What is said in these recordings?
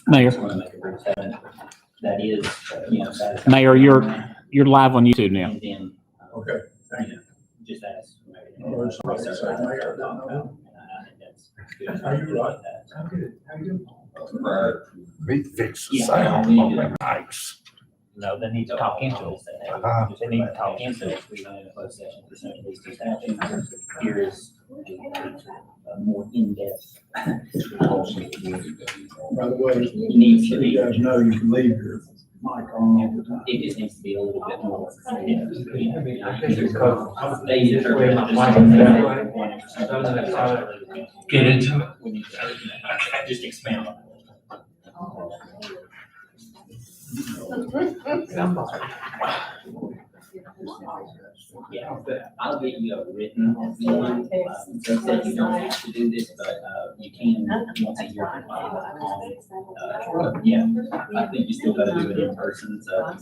Mayor. Just want to make a brief statement. That is, satisfactory. Mayor, you're live on YouTube now. And then, Okay. just ask. Oh, it's not the same mayor, I don't know. I think that's good. How you right? That. How you Right. We fix the Yeah. sound on the mics. No, they need to talk into it. They need to talk into it. We went in a closed session for some of these two statutes. Here is a more in-depth. By the way, Needs to be. you guys know you can leave your mic on all the time. It just needs to be a little bit more. They Get into it. We need to just expand on it. Yeah, I'll get you a written one. So that you don't have to do this, but you can, once a year. Yeah, I think you still gotta do it in person, so.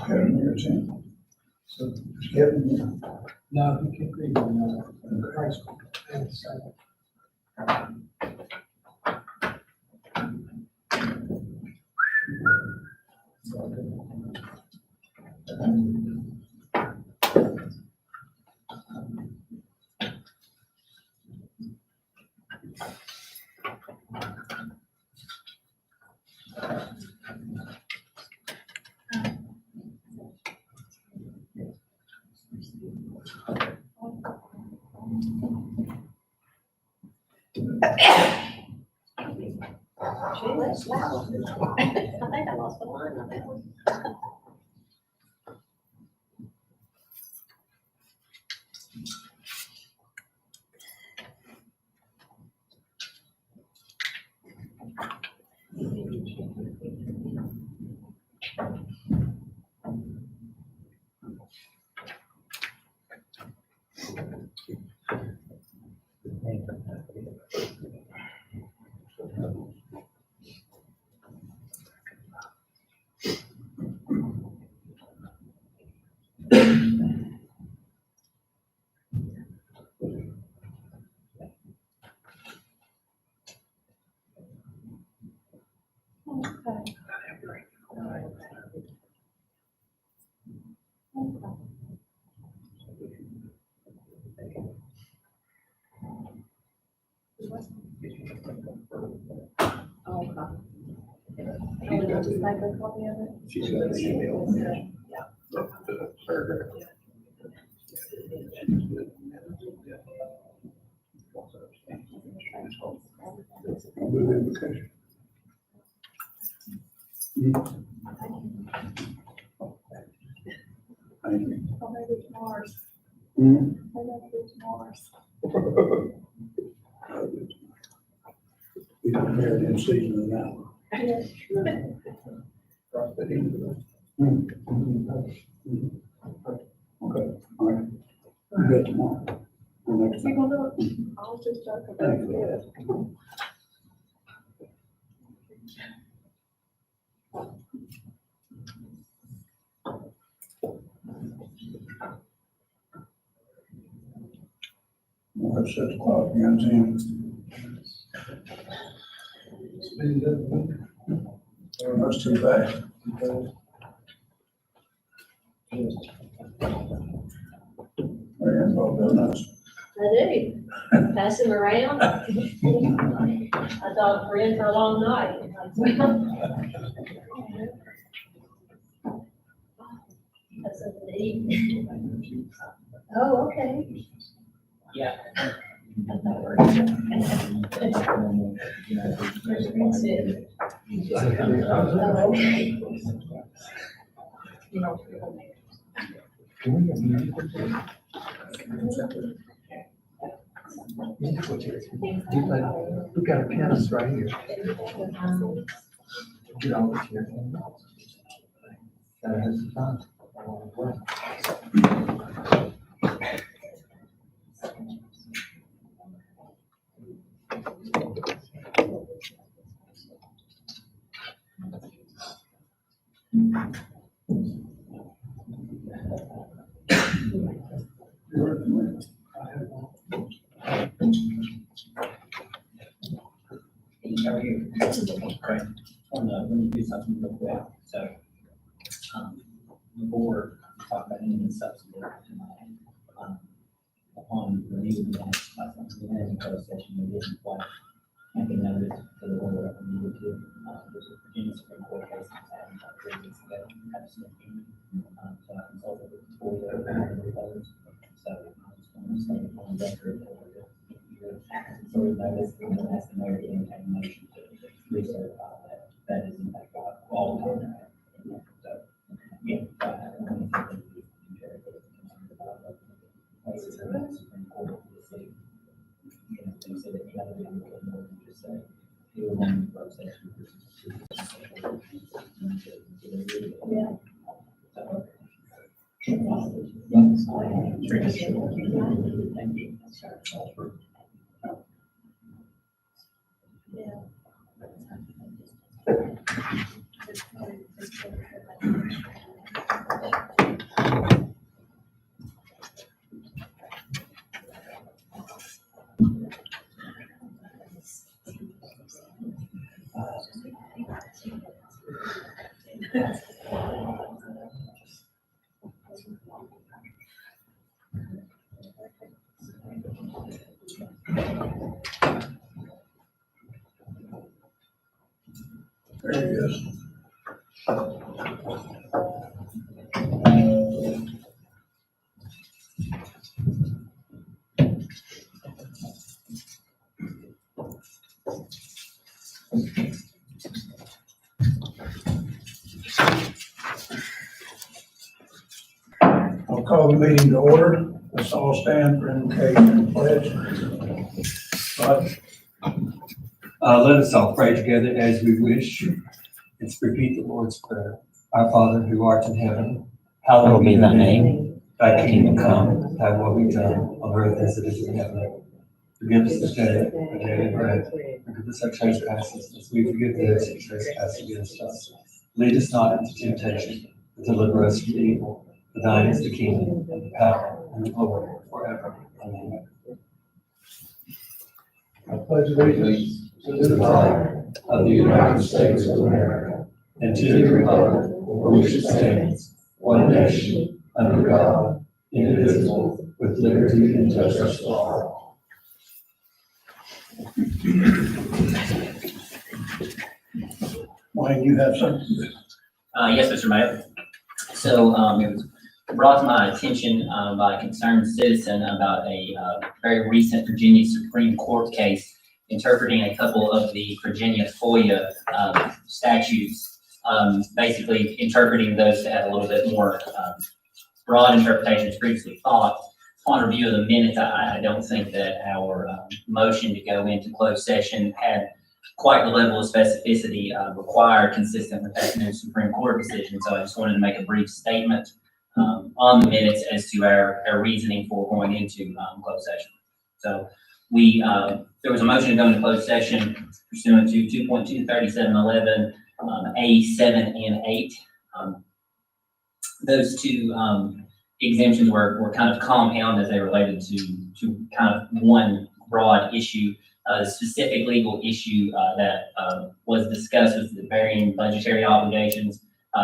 Kevin, you're saying. So Kevin, no, he can't read in high school. I think I lost the line on that one. Just like a copy of it. She's got an email. Yeah. The paragraph. Thank you. Oh, maybe it's Mars. Hmm? Maybe it's Mars. We don't hear it in season now. Yes. Right, that into it. Hmm. Okay, all right. Good tomorrow. Or next You time. gonna do it? I was just joking about it. We'll have 6 o'clock, guys, in. That's too bad. They're involved in us. I do. Pass them around. I thought we're in for a long night. That's something to eat. Oh, okay. Yeah. Oh, okay. We got a pianist right here. Get over here. Gotta have some fun. renewed that, something in closed session, we didn't quite make a notice to the order that we needed to. There's a Virginia Supreme Court case that was happened about 3 weeks ago, had a small hearing. So I consulted with the board over there and those. So I just want to say on record or your sort of notice, and then ask the mayor to entertain a motion to recertify that. That is in fact all the time. So, yeah. Places in the Supreme Court of the city. You know, they said that you gotta be able to more than just say, you were on the closed session. Yeah. Thank you. Yeah. There he is. I'll call the meeting to order. Let's all stand for invocation and pledge. Right. Let us all pray together as we wish. Let's repeat the Lord's Prayer. Our Father, who art in heaven, hallowed be thy name. Thy kingdom come, thy will be done on earth as it is in heaven. Forgive us this day our daily bread. Forgive us our trespasses as we forgive those who trespass against us. Lead us not into temptation, but deliver us from evil. For thine is the kingdom, and the power, and the glory forever. Amen. I pledge allegiance to the flag Of the United States of America, and to the republic for which it stands, one nation, under God, indivisible, with liberty and justice for all. Wayne, you have something? Yes, Mr. Mayor. So, it was brought to my attention, by a concerned citizen about a, very recent Virginia Supreme Court case interpreting a couple of the Virginia FOIA, statutes, basically interpreting those to have a little bit more, broad interpretation as previously thought. On review of the minutes, I don't think that our, motion to go into closed session had quite the level of specificity required consistent with that new Supreme Court decision. So I just wanted to make a brief statement on the minutes as to our reasoning for going into closed session. So there was a motion to go into closed session pursuant to 2.23711 A7 and 8. Those two exemptions were kind of compound as they related to kind of one broad issue. The specific legal issue that was discussed was the varying budgetary obligations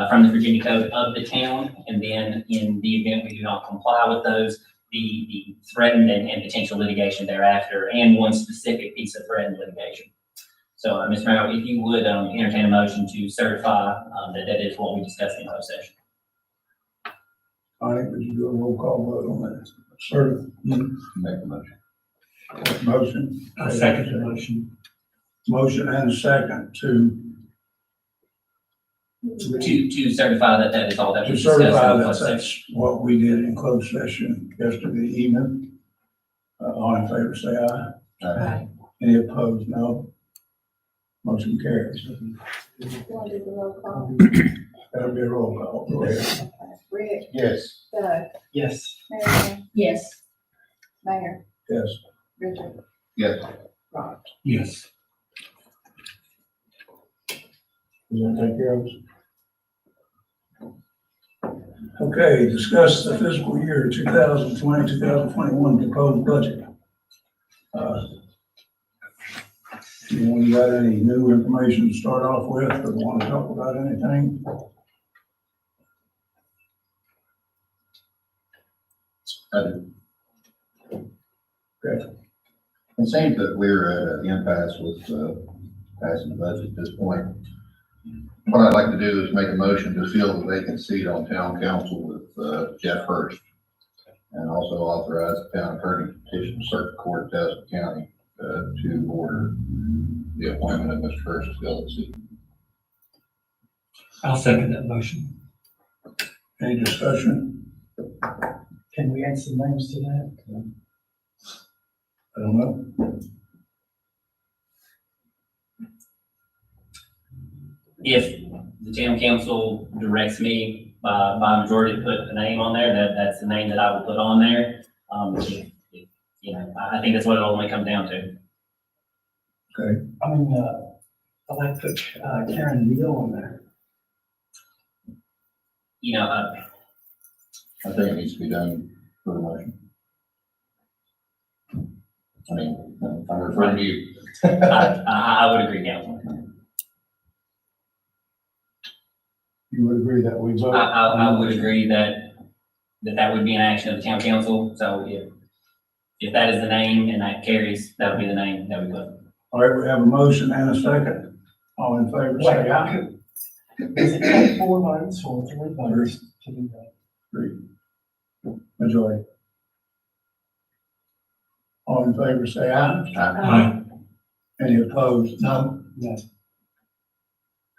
from the Virginia Code of the town, and then in the event we do not comply with those, the threatened and potential litigation thereafter, and one specific piece of threatened litigation. So, Mr. Mayor, if you would entertain a motion to certify that is what we discussed in closed session. All right, would you do a roll call vote on that? Sir, Make the motion. motion. I second the motion. Motion and a second to To certify that is all that was discussed certify in that closed session. that's what we did in closed session yesterday evening. All in favor, say aye. Aye. Any opposed, no. Motion carries. Want to do the roll call? That'll be a roll call. Go ahead. Rick, Yes. Doug, Yes. Marion, Yes. Mayor, Yes. Richard, Yes. Rod. Yes. Does that take care of us? Okay, discuss the fiscal year 2020, 2021 proposed budget. Anyone got any new information to start off with, or want to talk about anything? It seems that we're at an impasse with, passing the budget at this point. What I'd like to do is make a motion to fill the vacant seat on town council with, Jeff Hurst. And also authorize the town attorney to petition circuit court of Tazewell County, to order the appointment of Mr. Hurst to fill the seat. I'll second that motion. Any discussion? Can we add some names to that? I don't know. If the town council directs me by majority to put a name on there, that's the name that I will put on there. You know, I think that's what it only comes down to. Okay, I mean, I'd like to put Karen Neal on there. You know, I think it needs to be done for the motion. I mean, I'm referring to you. I would agree, Councilman. you would agree that we vote? I would agree that would be an action of the town council, so if that is the name and that carries, that would be the name that we put. All right, we have a motion and a second. All in favor, say aye. Does it take 4 votes or 3 votes to do that? Three. Majority. All in favor, say aye. Aye. Any opposed? No. No.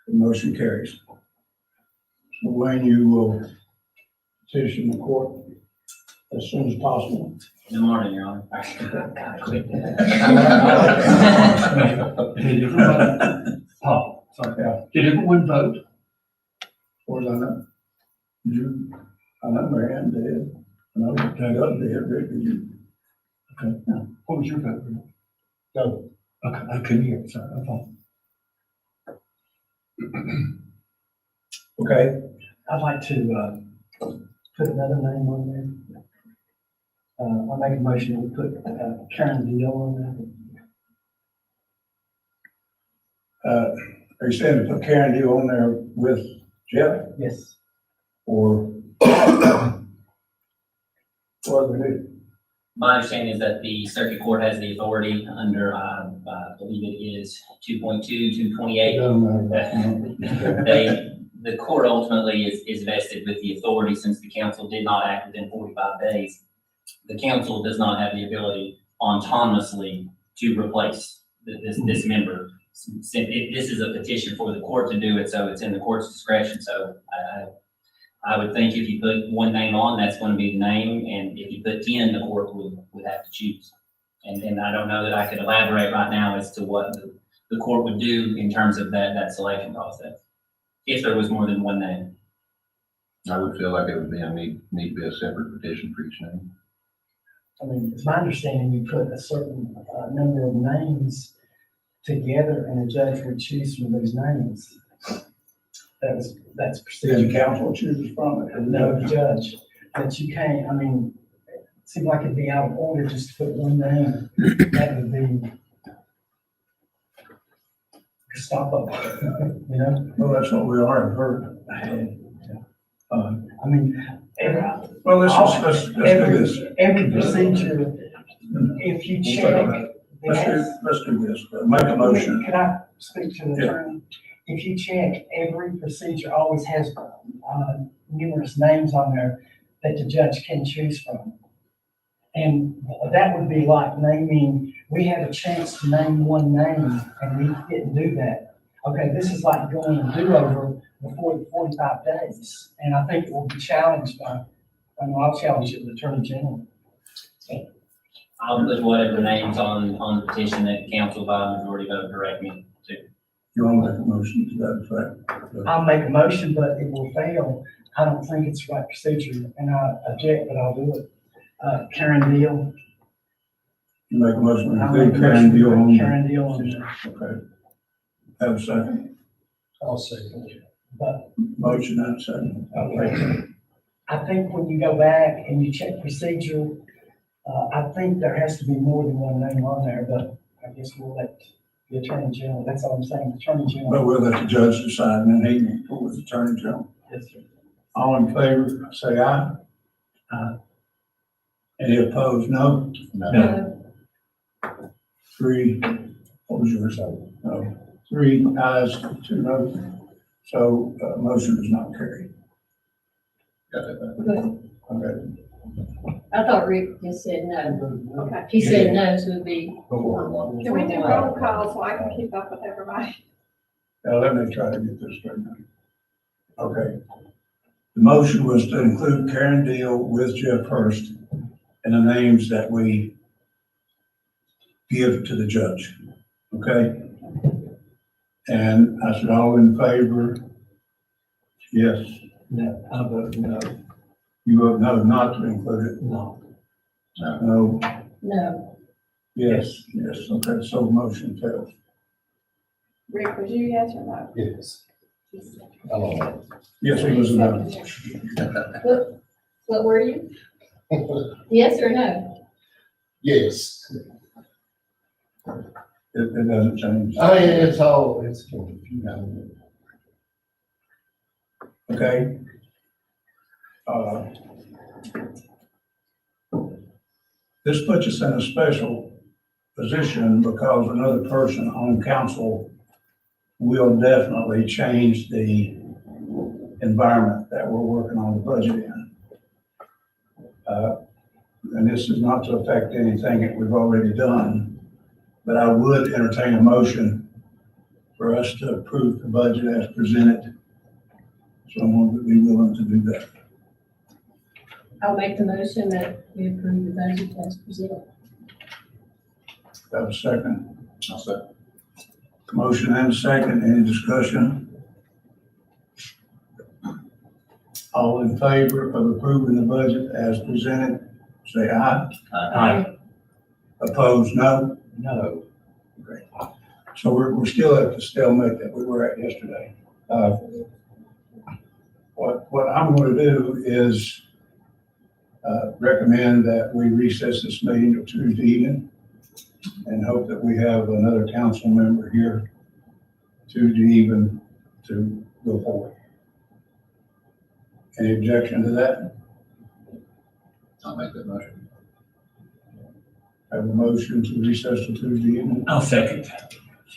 The motion carries. So Wayne, you will petition the court as soon as possible. In the morning, Your Honor. Did everyone, Paul, sorry, did everyone vote? Or I know. You, I know Marianne did. I know Doug did, Rick, did you? Okay, no. What was your vote? Go. Okay, I couldn't hear, it, sorry, I'm fine. Okay, I'd like to put another name on there. I make a motion that we put Karen Deal on are you saying to put Karen Deal on there with Jeff there. Yes. or? What do we do? My understanding is that the circuit court has the authority under, I believe it is 2.2, 228. The court ultimately is vested with the authority since the council did not act within 45 days. The council does not have the ability autonomously to replace this member. This is a petition for the court to do it, so it's in the court's discretion. So I would think if you put one name on, that's going to be the name, and if you put 10, the court would have to choose. And I don't know that I could elaborate right now as to what the court would do in terms of that selection process, if there was more than one name. I would feel like it would need to be a separate petition for each name. I mean, it's my understanding you put a certain number of names together and a judge would choose from those names. That's Then the procedure. council chooses from it. No judge, but you can't, I mean, it seemed like it'd be out of order just to put one name. That would be stop up, you know? Well, that's what we are, I've heard. I mean, Well, let's do this. every procedure, if you check. Let's do this. Make a motion. Can I speak to the Yeah. attorney? If you check, every procedure always has numerous names on there that the judge can choose from. And that would be like naming, we had a chance to name one name and we didn't do that. Okay, this is like going a do-over before the 45 days. And I think it will be challenged by, I'll challenge it with the Attorney General. I'll put whatever names on the petition that council by majority vote direct me to. You want to make a motion to that effect? I'll make a motion, but it will fail. I don't think it's the right procedure, and I object, but I'll do it. Karen Deal. You make a motion to I'll make include a Karen motion Deal to on put there. Karen Deal on there. Okay. Have a second. I'll second it. But Motion and a second. okay. I think when you go back and you check procedure, I think there has to be more than one name on there, but I guess we'll let the Attorney General, that's all I'm saying, the Attorney But General. we'll let the judge decide and then he can go with the Attorney General. Yes, sir. All in favor, say aye. Aye. Any opposed, no? No. No. Three, what was yours? No, 3 ayes, 2 noes. So, motion is not carried. Got that? Okay. I thought Rick just said no. Okay. He said no, so it would be. 4-1. Can we do roll call so I can keep up with everybody? Now, let me try to get this straightened out. Okay. The motion was to include Karen Deal with Jeff Hurst in the names that we give to the judge, okay? And I said, all in favor? Yes. No, I vote no. You vote no, not to include it? No. No. No. Yes, yes, okay, so motion fails. Rick, was you yes or no? Yes. Hello. Yes, it was a no. What were you? Yes or no? Yes. It doesn't change, Oh, yeah, it's, you know. okay? This puts us in a special position because another person on council will definitely change the environment that we're working on the budget in. And this is not to affect anything that we've already done, but I would entertain a motion for us to approve the budget as presented. Someone would be willing to do that. I'll make the motion that we approve the budget as presented. Have a second? I'll say. Motion and a second, any discussion? All in favor of approving the budget as presented, say aye. Aye. Opposed, no. No. So we're still at the stalemate that we were at yesterday. What I'm gonna do is, recommend that we recess this meeting till Tuesday evening and hope that we have another council member here Tuesday evening to go forward. Any objection to that? I'll make that motion. Have a motion to recess to Tuesday evening? I'll second.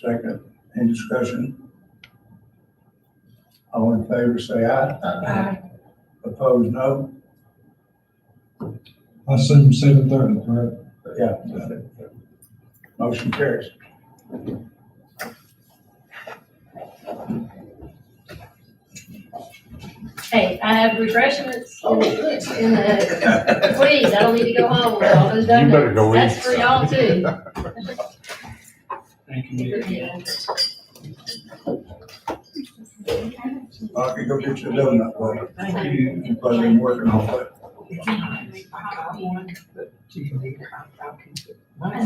Second, any discussion? All in favor, say aye. Aye. Opposed, no? I assume 7:30, correct? Yeah. Got it. Motion carries. Hey, I have refreshments in the, please, I don't need to go home with all those donuts. You better go eat. That's for y'all too. Thank you. I can go get you a donut, boy. Thank you. You've been working on that.